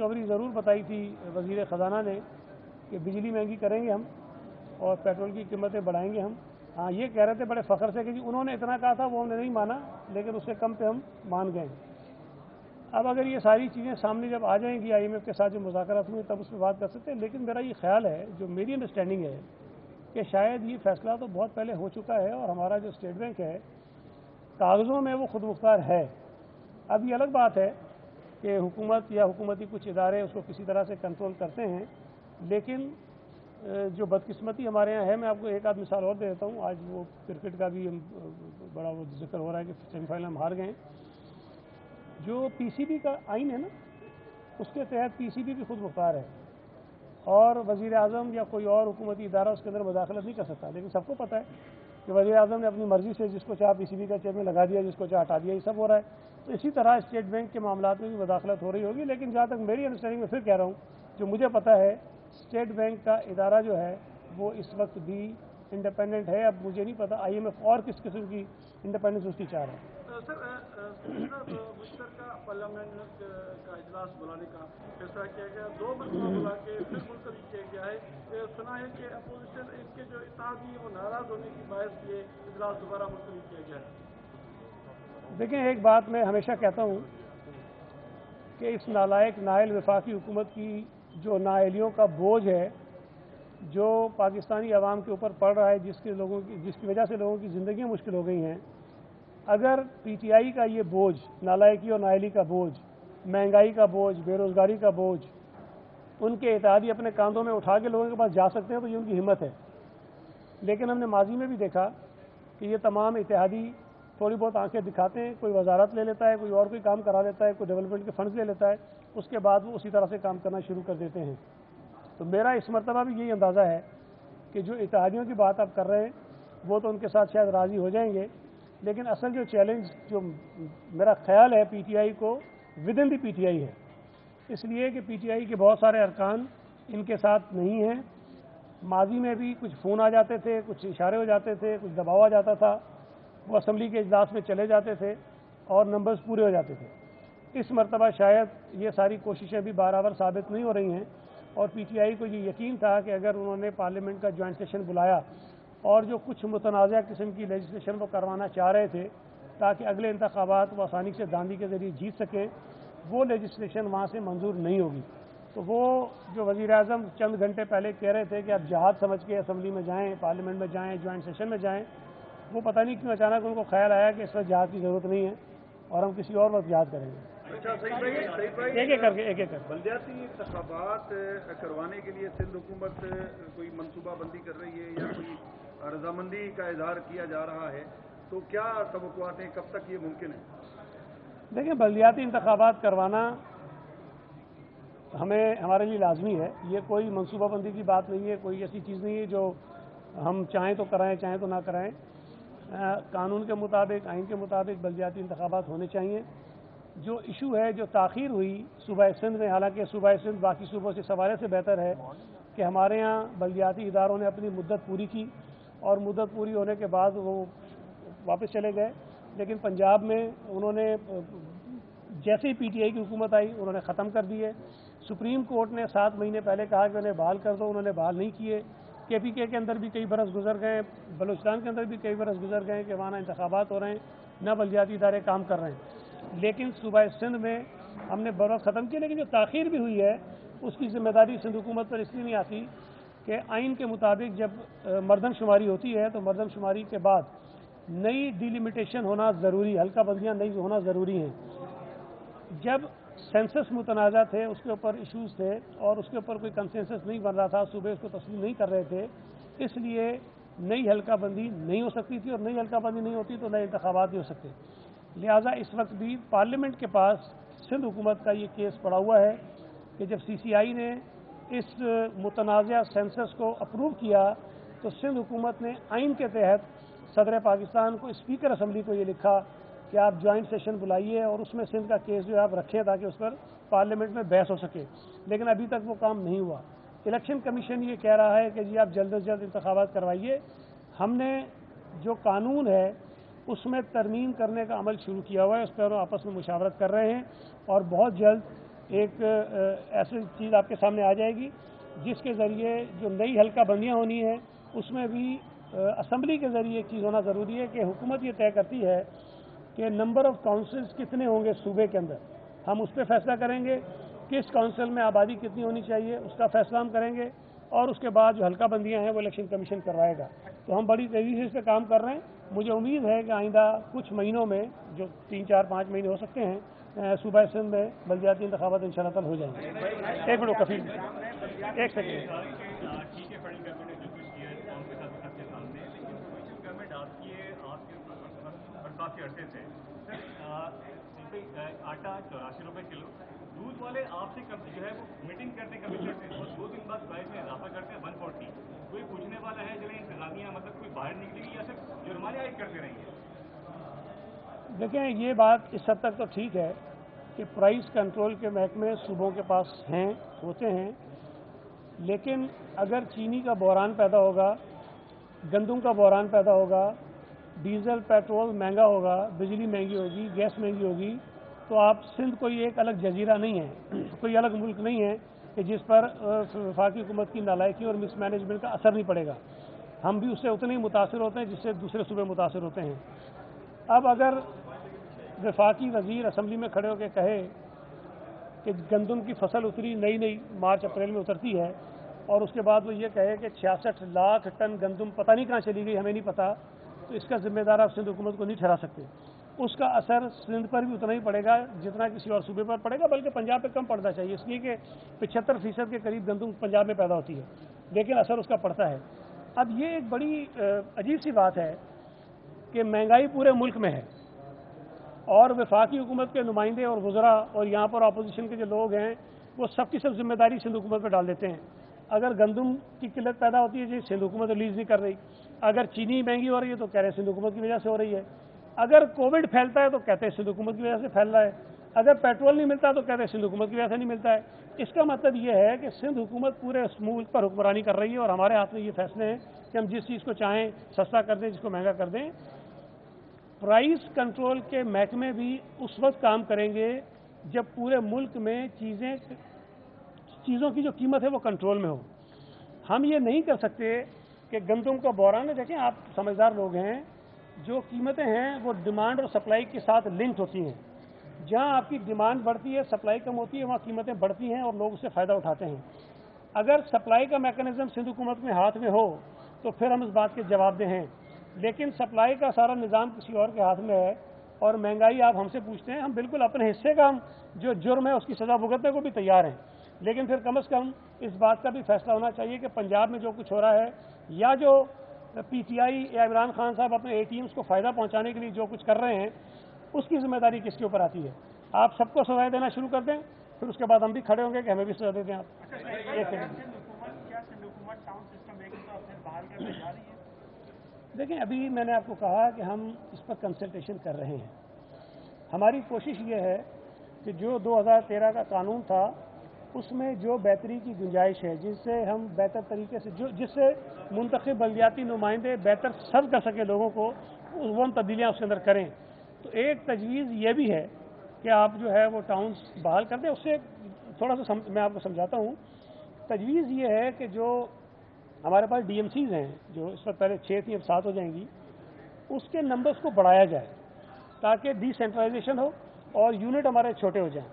خوشخبری ضرور بتائی تھی وزیر خزانہ نے کہ بجلی مہنگی کریں گے ہم اور پیٹرول کی قیمتیں بڑھائیں گے ہم. ہاں یہ کہہ رہے تھے بڑے فخر سے کہ جی انہوں نے اتنا کہا تھا وہ ہم نے نہیں مانا لیکن اس سے کم پہ ہم مان گئے. اب اگر یہ ساری چیزیں سامنے جب آ جائیں گی IMF کے ساتھ جو مذاکرات ہوئے تب اس پہ بات کر سکتے ہیں. لیکن میرا یہ خیال ہے, جو میری انڈرسٹینڈنگ ہے, کہ شاید یہ فیصلہ تو بہت پہلے ہو چکا ہے اور ہمارا جو اسٹیٹ بینک ہے کاغذوں میں وہ خود مختار ہے. اب یہ الگ بات ہے کہ حکومت یا حکومتی کچھ ادارے اس کو کسی طرح سے کنٹرول کرتے ہیں, لیکن جو بدقسمتی ہمارے یہاں ہے, میں آپ کو ایک آدھ مثال اور دے دیتا ہوں. آج وہ کرکٹ کا بھی بڑا وہ ذکر ہو رہا ہے کہ سیمی فائنل ہم ہار گئے. جو PCB کا آئین ہے نا, اس کے تحت PCB بھی خود مختار ہے اور وزیر اعظم یا کوئی اور حکومتی ادارہ اس کے اندر مداخلت نہیں کر سکتا. لیکن سب کو پتہ ہے کہ وزیر اعظم نے اپنی مرضی سے جس کو چاہا PCB کا چیئرمین لگا دیا, جس کو چاہا ہٹا دیا, یہ سب ہو رہا ہے. تو اسی طرح اسٹیٹ بینک کے معاملات میں بھی مداخلت ہو رہی ہوگی. لیکن جہاں تک میری انڈرسٹینڈنگ میں پھر کہہ رہا ہوں, جو مجھے پتہ ہے اسٹیٹ بینک کا ادارہ جو ہے وہ اس وقت بھی انڈیپینڈنٹ ہے. اب مجھے نہیں پتہ IMF اور کس قسم کی انڈیپینڈنس اس کی چاہ رہا ہے. سر, مشترکہ پارلیمنٹ کا اجلاس بلانے کا فیصلہ کیا گیا, 2 مرتبہ بلا کے پھر ملتوی کیا گیا ہے. سنا ہے کہ اپوزیشن اس کے جو اتحادی وہ ناراض ہونے کی باعث یہ اجلاس دوبارہ ملتوی کیا گیا ہے. دیکھیں, ایک بات میں ہمیشہ کہتا ہوں کہ اس نالائق نااہل وفاقی حکومت کی جو نااہلیوں کا بوجھ ہے جو پاکستانی عوام کے اوپر پڑ رہا ہے, جس کی وجہ سے لوگوں کی زندگیاں مشکل ہو گئی ہیں, اگر PTI کا یہ بوجھ, نالائقی اور نااہلی کا بوجھ, مہنگائی کا بوجھ, بے روزگاری کا بوجھ ان کے اتحادی اپنے کاندھوں میں اٹھا کے لوگوں کے پاس جا سکتے ہیں تو یہ ان کی ہمت ہے. لیکن ہم نے ماضی میں بھی دیکھا کہ یہ تمام اتحادی تھوڑی بہت آنکھیں دکھاتے ہیں, کوئی وزارت لے لیتا ہے, کوئی اور کوئی کام کرا لیتا ہے, کوئی ڈیولپمنٹ کے فنڈز لے لیتا ہے, اس کے بعد وہ اسی طرح سے کام کرنا شروع کر دیتے ہیں. تو میرا اس مرتبہ بھی یہی اندازہ ہے کہ جو اتحادیوں کی بات آپ کر رہے ہیں وہ تو ان کے ساتھ شاید راضی ہو جائیں گے, لیکن اصل جو چیلنج جو میرا خیال ہے PTI کو ود ان دی PTI ہے. اس لیے کہ PTI کے بہت سارے ارکان ان کے ساتھ نہیں ہیں. ماضی میں بھی کچھ فون آ جاتے تھے, کچھ اشارے ہو جاتے تھے, کچھ دباؤ آ جاتا تھا, وہ اسمبلی کے اجلاس میں چلے جاتے تھے اور نمبرز پورے ہو جاتے تھے. اس مرتبہ شاید یہ ساری کوششیں بھی برابر ثابت نہیں ہو رہی ہیں اور PTI کو یہ یقین تھا کہ اگر انہوں نے پارلیمنٹ کا جوائنٹ سیشن بلایا اور جو کچھ متنازع قسم کی لیجسلیشن وہ کروانا چاہ رہے تھے تاکہ اگلے انتخابات وہ آسانی سے داندھی کے ذریعے جیت سکیں, وہ لیجسلیشن وہاں سے منظور نہیں ہوگی. تو وہ جو وزیر اعظم چند گھنٹے پہلے کہہ رہے تھے کہ آپ جہاد سمجھ کے اسمبلی میں جائیں, پارلیمنٹ میں جائیں, جوائنٹ سیشن میں جائیں, وہ پتہ نہیں کیوں اچانک ان کو خیال آیا کہ اس وقت جہاد کی ضرورت نہیں ہے اور ہم کسی اور وقت جہاد کریں گے. ایک ایک کر کے بلدیاتی انتخابات کروانے کے لیے سندھ حکومت کوئی منصوبہ بندی کر رہی ہے یا کوئی رضامندی کا اظہار کیا جا رہا ہے, تو کیا توقعات ہیں, کب تک یہ ممکن ہے؟ دیکھیں, بلدیاتی انتخابات کروانا ہمارے لیے لازمی ہے. یہ کوئی منصوبہ بندی کی بات نہیں ہے, کوئی ایسی چیز نہیں ہے جو ہم چاہیں تو کرائیں چاہیں تو نہ کرائیں. قانون کے مطابق, آئین کے مطابق بلدیاتی انتخابات ہونے چاہیے. جو ایشو ہے, جو تاخیر ہوئی صوبہ سندھ میں, حالانکہ صوبہ سندھ باقی صوبوں سے اس حوالے سے بہتر ہے کہ ہمارے ہاں بلدیاتی اداروں نے اپنی مدت پوری کی اور مدت پوری ہونے کے بعد وہ واپس چلے گئے. لیکن پنجاب میں انہوں نے جیسے ہی PTI کی حکومت آئی انہوں نے ختم کر دیے. سپریم کورٹ نے 7 مہینے پہلے کہا کہ انہیں بحال کر دو, انہوں نے بحال نہیں کیے. KPK کے اندر بھی کئی برس گزر گئے, بلوچستان کے اندر بھی کئی برس گزر گئے کہ وہاں انتخابات ہو رہے ہیں, نہ بلدیاتی ادارے کام کر رہے ہیں. لیکن صوبہ سندھ میں ہم نے برس ختم کیا, لیکن جو تاخیر بھی ہوئی ہے اس کی ذمہ داری سندھ حکومت پر اس لیے نہیں آتی کہ آئین کے مطابق جب مردم شماری ہوتی ہے تو مردم شماری کے بعد نئی ڈیلیمیٹیشن ہونا ضروری, حلقہ بندیاں نئی ہونا ضروری ہیں. جب سینسس متنازع تھے, اس کے اوپر ایشوز تھے اور اس کے اوپر کوئی کنسنسس نہیں بن رہا تھا, صوبے اس کو تسلیم نہیں کر رہے تھے, اس لیے نئی حلقہ بندی نہیں ہو سکتی تھی, اور نئی حلقہ بندی نہیں ہوتی تو نئے انتخابات نہیں ہو سکتے. لہٰذا اس وقت بھی پارلیمنٹ کے پاس سندھ حکومت کا یہ کیس پڑا ہوا ہے کہ جب CCI نے اس متنازع سینسس کو اپروو کیا تو سندھ حکومت نے آئین کے تحت صدر پاکستان کو, اسپیکر اسمبلی کو یہ لکھا کہ آپ جوائنٹ سیشن بلائیے اور اس میں سندھ کا کیس جو ہے آپ رکھیں تاکہ اس پر پارلیمنٹ میں بحث ہو سکے. لیکن ابھی تک وہ کام نہیں ہوا. الیکشن کمیشن یہ کہہ رہا ہے کہ جی آپ جلد از جلد انتخابات کروائیے. ہم نے جو قانون ہے اس میں ترمیم کرنے کا عمل شروع کیا ہوا ہے, اس پر آپس میں مشاورت کر رہے ہیں اور بہت جلد ایک ایسی چیز آپ کے سامنے آ جائے گی جس کے ذریعے جو نئی حلقہ بندیاں ہونی ہیں اس میں بھی اسمبلی کے ذریعے ایک چیز ہونا ضروری ہے کہ حکومت یہ طے کرتی ہے کہ نمبر آف کاؤنسلز کتنے ہوں گے صوبے کے اندر، ہم اس پہ فیصلہ کریں گے، کس کاؤنسل میں آبادی کتنی ہونی چاہیے اس کا فیصلہ ہم کریں گے، اور اس کے بعد جو حلقہ بندیاں ہیں وہ الیکشن کمیشن کروائے گا۔ تو ہم بڑی تیزی سے اس پہ کام کر رہے ہیں۔ مجھے امید ہے کہ آئندہ کچھ مہینوں میں، جو 3 4 5 مہینے ہو سکتے ہیں، صوبہ سندھ میں بلدیاتی انتخابات انشاءاللہ تعالی ہو جائیں گے۔ ایک منٹ کفیل، ایک سیکنڈ۔ ٹھیک ہے، فیڈرل گورنمنٹ نے جو کچھ کیا ہے قوم کے ساتھ سب کے سامنے، لیکن پروونشل گورنمنٹ آپ کی ہے، آپ کے اور کافی عرصے سے سر آٹا 84 روپے کلو، دودھ والے آپ سے جو ہے وہ میٹنگ کرتے ہیں کمیشن سے اور 2 دن بعد پرائز میں اضافہ کرتے ہیں 140۔ کوئی پوچھنے والا ہے جنہیں انتظامیہ مطلب کوئی باہر نکلے گی یا صرف جرمانے عائد کرتے رہیں گے؟ دیکھیں یہ بات اس حد تک تو ٹھیک ہے کہ پرائز کنٹرول کے محکمے صوبوں کے پاس ہیں، ہوتے ہیں، لیکن اگر چینی کا بحران پیدا ہوگا، گندم کا بحران پیدا ہوگا، ڈیزل پیٹرول مہنگا ہوگا، بجلی مہنگی ہوگی، گیس مہنگی ہوگی، تو آپ سندھ کوئی ایک الگ جزیرہ نہیں ہے، کوئی الگ ملک نہیں ہے کہ جس پر وفاقی حکومت کی نالائکی اور مس مینجمنٹ کا اثر نہیں پڑے گا۔ ہم بھی اس سے اتنے ہی متاثر ہوتے ہیں جس سے دوسرے صوبے متاثر ہوتے ہیں۔ اب اگر وفاقی وزیر اسمبلی میں کھڑے ہو کے کہے کہ گندم کی فصل اتری نئی مارچ اپریل میں اترتی ہے، اور اس کے بعد وہ یہ کہے کہ 66 لاکھ ٹن گندم پتہ نہیں کہاں چلی گئی، ہمیں نہیں پتہ، تو اس کا ذمہ دار آپ سندھ حکومت کو نہیں ٹھہرا سکتے۔ اس کا اثر سندھ پر بھی اتنا ہی پڑے گا جتنا کسی اور صوبے پر پڑے گا، بلکہ پنجاب پہ کم پڑنا چاہیے، اس لیے کہ 75% کے قریب گندم پنجاب میں پیدا ہوتی ہے، لیکن اثر اس کا پڑتا ہے۔ اب یہ ایک بڑی عجیب سی بات ہے کہ مہنگائی پورے ملک میں ہے، اور وفاقی حکومت کے نمائندے اور وزراء اور یہاں پر اپوزیشن کے جو لوگ ہیں وہ سب کی سب ذمہ داری سندھ حکومت پہ ڈال دیتے ہیں۔ اگر گندم کی قلت پیدا ہوتی ہے جی سندھ حکومت ریلیز نہیں کر رہی، اگر چینی مہنگی ہو رہی ہے تو کہہ رہے ہیں سندھ حکومت کی وجہ سے ہو رہی ہے، اگر کووڈ پھیلتا ہے تو کہتے ہیں سندھ حکومت کی وجہ سے پھیل رہا ہے، اگر پیٹرول نہیں ملتا تو کہتے ہیں سندھ حکومت کی وجہ سے نہیں ملتا ہے۔ اس کا مطلب یہ ہے کہ سندھ حکومت پورے ملک پر حکمرانی کر رہی ہے، اور ہمارے ہاتھ میں یہ فیصلے ہیں کہ ہم جس چیز کو چاہیں سستا کر دیں، جس کو مہنگا کر دیں۔ پرائز کنٹرول کے محکمے بھی اس وقت کام کریں گے جب پورے ملک میں چیزوں کی جو قیمت ہے وہ کنٹرول میں ہو۔ ہم یہ نہیں کر سکتے کہ گندم کا بحران ہے، دیکھیں آپ سمجھدار لوگ ہیں، جو قیمتیں ہیں وہ ڈیمانڈ اور سپلائی کے ساتھ لنکڈ ہوتی ہیں۔ جہاں آپ کی ڈیمانڈ بڑھتی ہے، سپلائی کم ہوتی ہے، وہاں قیمتیں بڑھتی ہیں اور لوگ اس سے فائدہ اٹھاتے ہیں۔ اگر سپلائی کا میکانزم سندھ حکومت میں ہاتھ میں ہو تو پھر ہم اس بات کے جواب دہ ہیں، لیکن سپلائی کا سارا نظام کسی اور کے ہاتھ میں ہے اور مہنگائی آپ ہم سے پوچھتے ہیں، ہم بالکل اپنے حصے کا ہم جو جرم ہے اس کی سزا بھگتنے کو بھی تیار ہیں، لیکن پھر کم از کم اس بات کا بھی فیصلہ ہونا چاہیے کہ پنجاب میں جو کچھ ہو رہا ہے، یا جو پی ٹی آئی یا عمران خان صاحب اپنے اے ٹی ایمز کو فائدہ پہنچانے کے لیے جو کچھ کر رہے ہیں، اس کی ذمہ داری کس کے اوپر آتی ہے؟ آپ سب کو سزائیں دینا شروع کر دیں، پھر اس کے بعد ہم بھی کھڑے ہوں گے کہ ہمیں بھی سزا دے دیں آپ۔ دیکھیں ابھی میں نے آپ کو کہا کہ ہم اس پر کنسلٹیشن کر رہے ہیں۔ ہماری کوشش یہ ہے کہ جو 2013 کا قانون تھا اس میں جو بہتری کی گنجائش ہے، جس سے ہم بہتر طریقے سے جس سے منتخب بلدیاتی نمائندے بہتر سرو کر سکیں لوگوں کو، وہ ہم تبدیلیاں اس کے اندر کریں۔ تو ایک تجویز یہ بھی ہے کہ آپ جو ہے وہ ٹاؤنز بحال کر دیں۔ اس سے تھوڑا سا میں آپ کو سمجھاتا ہوں۔ تجویز یہ ہے کہ جو ہمارے پاس ڈی ایم سیز ہیں، جو اس وقت پہلے 6 تھیں اب 7 ہو جائیں گی، اس کے نمبرز کو بڑھایا جائے تاکہ ڈی سینٹرلائزیشن ہو اور یونٹ ہمارے چھوٹے ہو جائیں۔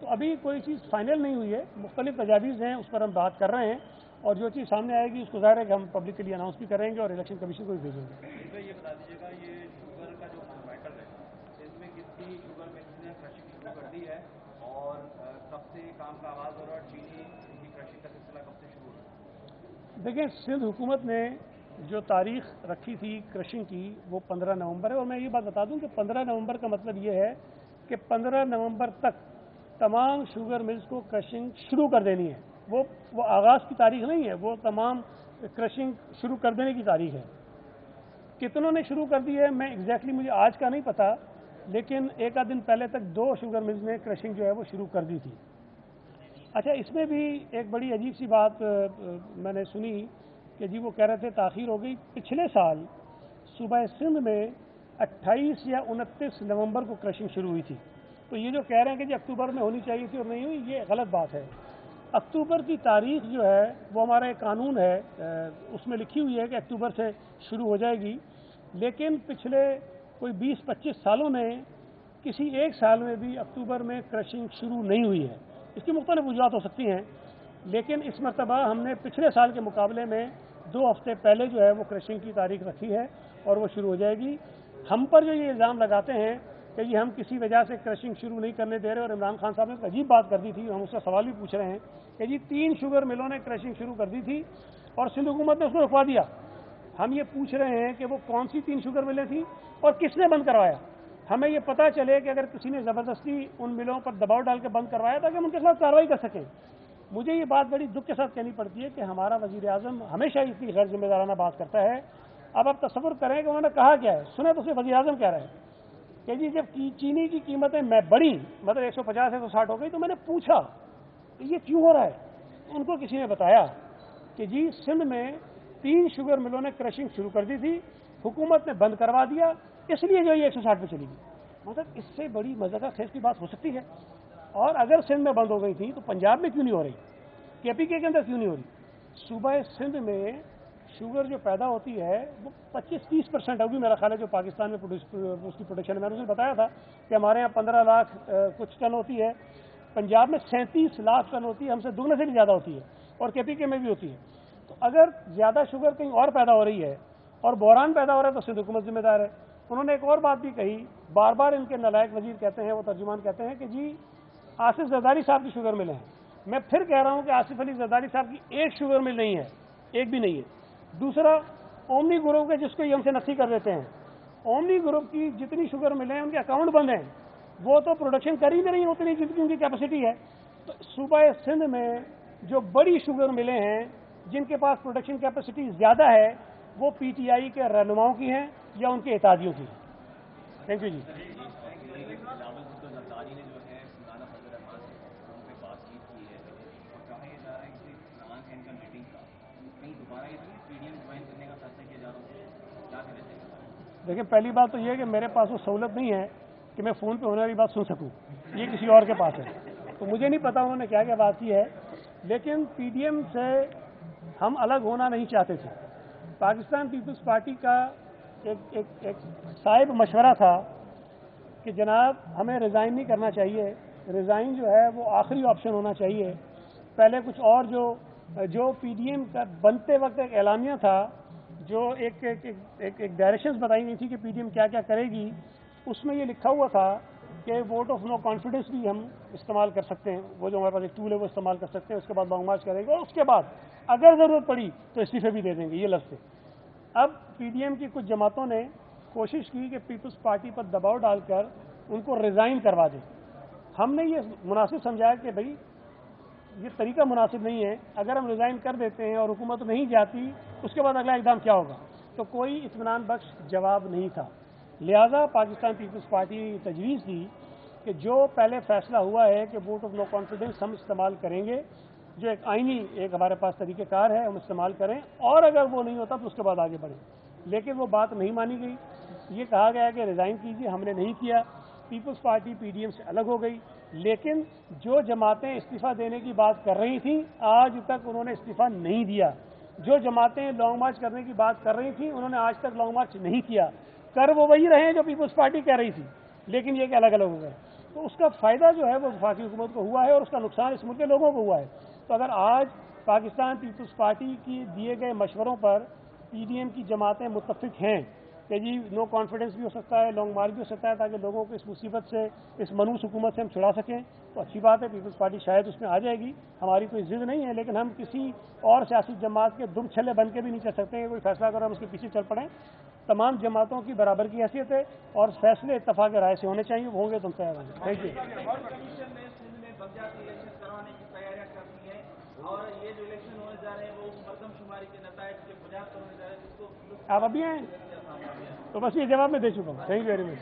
تو ابھی کوئی چیز فائنل نہیں ہوئی ہے، مختلف تجاویز ہیں، اس پر ہم بات کر رہے ہیں، اور جو چیز سامنے آئے گی اس کو ظاہر ہے کہ ہم پبلک کے لیے اناؤنس بھی کریں گے اور الیکشن کمیشن کو بھی بھیجیں گے۔ یہ بتا دیجیے گا، یہ شوگر کا جو میٹر ہے اس میں کتنی شوگر ملز نے کرشنگ شروع کر دی ہے اور کب سے کام کا آغاز ہو رہا ہے، اور چینی کی کرشنگ کا سلسلہ کب سے شروع ہو رہا ہے؟ دیکھیں سندھ حکومت نے جو تاریخ رکھی تھی کرشنگ کی وہ 15 نومبر ہے، اور میں یہ بات بتا دوں کہ 15 نومبر کا مطلب یہ ہے کہ 15 نومبر تک تمام شوگر ملز کو کرشنگ شروع کر دینی ہے۔ وہ آغاز کی تاریخ نہیں ہے، وہ تمام کرشنگ شروع کر دینے کی تاریخ ہے۔ کتنوں نے شروع کر دی ہے میں ایگزیکٹلی مجھے آج کا نہیں پتا، لیکن ایک آدھ دن پہلے تک 2 شوگر ملز نے کرشنگ جو ہے وہ شروع کر دی تھی۔ اچھا اس میں بھی ایک بڑی عجیب سی بات میں نے سنی کہ جی وہ کہہ رہے تھے تاخیر ہو گئی۔ پچھلے سال صوبہ سندھ میں 28 یا 29 نومبر کو کرشنگ شروع ہوئی تھی، تو تو یہ جو کہہ رہے ہیں کہ جی اکتوبر میں ہونی چاہیے تھی اور نہیں ہوئی، یہ غلط بات ہے۔ اکتوبر کی تاریخ جو ہے وہ ہمارا ایک قانون ہے، اس میں لکھی ہوئی ہے کہ اکتوبر سے شروع ہو جائے گی، لیکن پچھلے کوئی 20-25 سالوں میں کسی ایک سال میں بھی اکتوبر میں کرشنگ شروع نہیں ہوئی ہے۔ اس کی مختلف وجوہات ہو سکتی ہیں، لیکن اس مرتبہ ہم نے پچھلے سال کے مقابلے میں 2 ہفتے پہلے جو ہے وہ کرشنگ کی تاریخ رکھی ہے اور وہ شروع ہو جائے گی۔ ہم پر جو یہ الزام لگاتے ہیں کہ یہ ہم کسی وجہ سے کرشنگ شروع نہیں کرنے دے رہے، اور عمران خان صاحب نے ایک عجیب بات کر دی تھی، ہم اس کا سوال بھی پوچھ رہے ہیں کہ جی 3 شوگر ملوں نے کرشنگ شروع کر دی تھی اور سندھ حکومت نے اس کو رکوا دیا۔ ہم یہ پوچھ رہے ہیں کہ وہ کون سی 3 شوگر ملیں تھیں اور کس نے بند کروایا؟ ہمیں یہ پتہ چلے کہ اگر کسی نے زبردستی ان ملوں پر دباؤ ڈال کے بند کروایا تاکہ ہم ان کے خلاف کارروائی کر سکیں۔ مجھے یہ بات بڑی دکھ کے ساتھ کہنی پڑتی ہے کہ ہمارا وزیر اعظم ہمیشہ اتنی غیر ذمہ دارانہ بات کرتا ہے۔ اب آپ تصور کریں کہ انہوں نے کہا کیا ہے، سنیں تو صرف وزیر اعظم کہہ رہے ہیں کہ جی جب چینی کی قیمتیں میں بڑھی، مطلب 150-160 ہو گئی، تو میں نے پوچھا کہ یہ کیوں ہو رہا ہے۔ ان کو کسی نے بتایا کہ جی سندھ میں 3 شوگر ملوں نے کرشنگ شروع کر دی تھی، حکومت نے بند کروا دیا، اس لیے جو یہ 160 پہ چلی گئی۔ مطلب اس سے بڑی مذاق خیز کی بات ہو سکتی ہے؟ اور اگر سندھ میں بند ہو گئی تھی تو پنجاب میں کیوں نہیں ہو رہی، KPK کے اندر کیوں نہیں ہو رہی؟ صوبہ سندھ میں شوگر جو پیدا ہوتی ہے وہ 25-30% ہوگی میرا خیال ہے، جو پاکستان میں اس کی پروڈکشن ہے۔ میں نے اسے بتایا تھا کہ ہمارے یہاں 15 لاکھ کچھ ٹن ہوتی ہے، پنجاب میں 37 لاکھ ٹن ہوتی ہے، ہم سے دگنے سے بھی زیادہ ہوتی ہے، اور KPK میں بھی ہوتی ہے۔ تو اگر زیادہ شوگر کہیں اور پیدا ہو رہی ہے اور بحران پیدا ہو رہا ہے تو سندھ حکومت ذمہ دار ہے۔ انہوں نے ایک اور بات بھی کہی، بار بار ان کے نالائق وزیر کہتے ہیں، وہ ترجمان کہتے ہیں کہ جی آصف زرداری صاحب کی شوگر ملیں ہیں۔ میں پھر کہہ رہا ہوں کہ آصف علی زرداری صاحب کی ایک شوگر مل نہیں ہے، ایک بھی نہیں ہے۔ دوسرا، اومنی گروپ کے جس کو یہ ہم سے نفی کر دیتے ہیں، اومنی گروپ کی جتنی شوگر ملیں ان کے اکاؤنٹ بند ہیں، وہ تو پروڈکشن کر ہی نہیں رہی اتنی جتنی ان کی کیپیسٹی ہے۔ تو صوبہ سندھ میں جو بڑی شوگر ملیں ہیں جن کے پاس پروڈکشن کیپیسٹی زیادہ ہے، وہ PTI کے رہنماؤں کی ہیں یا ان کے اتحادیوں کی ہیں۔ تھینک یو جی۔ دیکھیں، پہلی بات تو یہ ہے کہ میرے پاس وہ سہولت نہیں ہے کہ میں فون پہ ہونے والی بات سن سکوں، یہ کسی اور کے پاس ہے، تو مجھے نہیں پتا انہوں نے کیا کیا بات کی ہے، لیکن PDM سے ہم الگ ہونا نہیں چاہتے تھے۔ پاکستان پیپلز پارٹی کا ایک صائب مشورہ تھا کہ جناب ہمیں ریزائن نہیں کرنا چاہیے، ریزائن جو ہے وہ آخری آپشن ہونا چاہیے۔ پہلے کچھ اور جو PDM کا بنتے وقت ایک اعلامیہ تھا، جو ایک ڈائریکشنز بتائی گئی تھی کہ PDM کیا کیا کرے گی، اس میں یہ لکھا ہوا تھا کہ ووٹ آف نو کانفیڈنس بھی ہم استعمال کر سکتے ہیں، وہ جو ہمارے پاس ایک ٹول ہے وہ استعمال کر سکتے ہیں، اس کے بعد لانگ مارچ کریں گے اور اس کے بعد اگر ضرورت پڑی تو استعفے بھی دے دیں گے، یہ لفظ تھے۔ اب PDM کی کچھ جماعتوں نے کوشش کی کہ پیپلز پارٹی پر دباؤ ڈال کر ان کو ریزائن کروا دیں۔ ہم نے یہ مناسب سمجھا کہ بھائی یہ طریقہ مناسب نہیں ہے، اگر ہم ریزائن کر دیتے ہیں اور حکومت نہیں جاتی اس کے بعد اگلا اقدام کیا ہوگا، تو کوئی اطمینان بخش جواب نہیں تھا۔ لہذا پاکستان پیپلز پارٹی نے تجویز دی کہ جو پہلے فیصلہ ہوا ہے کہ ووٹ آف نو کانفیڈنس ہم استعمال کریں گے، جو ایک آئینی ایک ہمارے پاس طریقہ کار ہے، ہم استعمال کریں، اور اگر وہ نہیں ہوتا تو اس کے بعد آگے بڑھیں۔ لیکن وہ بات نہیں مانی گئی، یہ کہا گیا کہ ریزائن کیجیے، ہم نے نہیں کیا، پیپلز پارٹی PDM سے الگ ہو گئی۔ لیکن جو جماعتیں استعفیٰ دینے کی بات کر رہی تھیں آج تک انہوں نے استعفیٰ نہیں دیا، جو جماعتیں لانگ مارچ کرنے کی بات کر رہی تھیں انہوں نے آج تک لانگ مارچ نہیں کیا، کر وہ وہی رہے ہیں جو پیپلز پارٹی کہہ رہی تھی، لیکن یہ کہ الگ الگ ہو گئے۔ تو اس کا فائدہ جو ہے وہ وفاقی حکومت کو ہوا ہے اور اس کا نقصان اس ملک کے لوگوں کو ہوا ہے۔ تو اگر آج پاکستان پیپلز پارٹی کی دیے گئے مشوروں پر PDM کی جماعتیں متفق ہیں کہ جی نو کانفیڈنس بھی ہو سکتا ہے، لانگ مارچ بھی ہو سکتا ہے، تاکہ لوگوں کو اس مصیبت سے، اس منحوس حکومت سے ہم چھڑا سکیں، تو اچھی بات ہے، پیپلز پارٹی شاید اس میں آ جائے گی، ہماری کوئی ضد نہیں ہے، لیکن ہم کسی اور سیاسی جماعت کے دم چھلے بن کے بھی نہیں چل سکتے ہیں، کوئی فیصلہ کرو ہم اس کے پیچھے چل پڑیں۔ تمام جماعتوں کی برابر کی حیثیت ہے اور فیصلے اتفاق رائے سے ہونے چاہیے، ہوں گے تو ہم تیار ہوں گے۔ Thank you. اور یہ جو الیکشن ہونے جا رہے ہیں وہ مردم شماری کے نتائج کے بنیاد پر ہونے جا رہے ہیں، جس کو آپ ابھی آئیں تو بس یہ جواب میں دے چکا ہوں۔ Thank you very much.